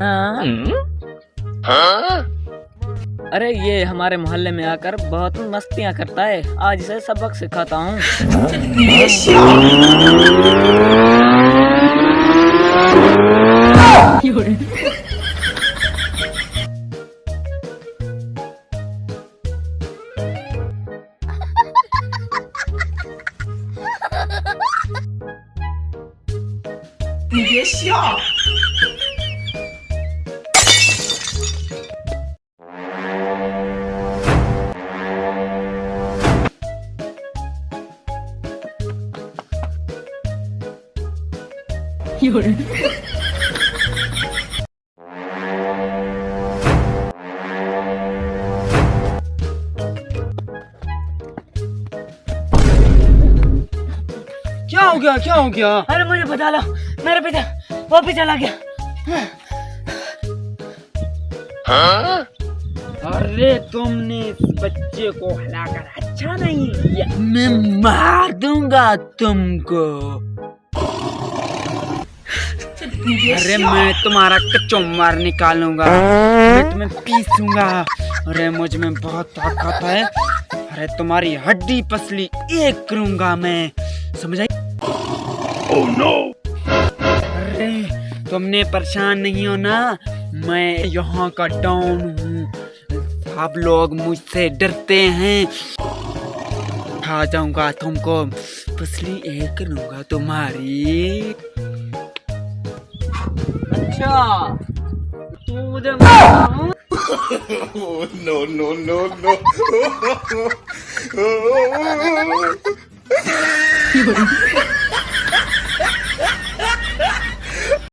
हाँ? हाँ? अरे ये हमारे मोहल्ले में आकर बहुत मस्तियाँ करता है, आज इसे सबक सिखाता हूँ।你别笑。有人。क्या हो गया, क्या हो गया? अरे मुझे बता लो, मेरा पिता वापिस चला गया। हाँ? अरे तुमने इस बच्चे को हिलाकर अच्छा नहीं किया, मैं मार दूंगा तुमको। अरे मैं तुम्हारा कचौमार निकालूंगा, मैं तुम्हें पीसूंगा। अरे मुझ में बहुत ताकत है, अरे तुम्हारी हड्डी पसली एक करूंगा मैं, समझ आई? Oh no! अरे तुमने परेशान नहीं होना, मैं यहाँ का डॉन हूँ, आप लोग मुझसे डरते हैं। खा जाऊंगा तुमको, पसली एक करूंगा तुम्हारी। अच्छा तू मुझे No, no, no, no.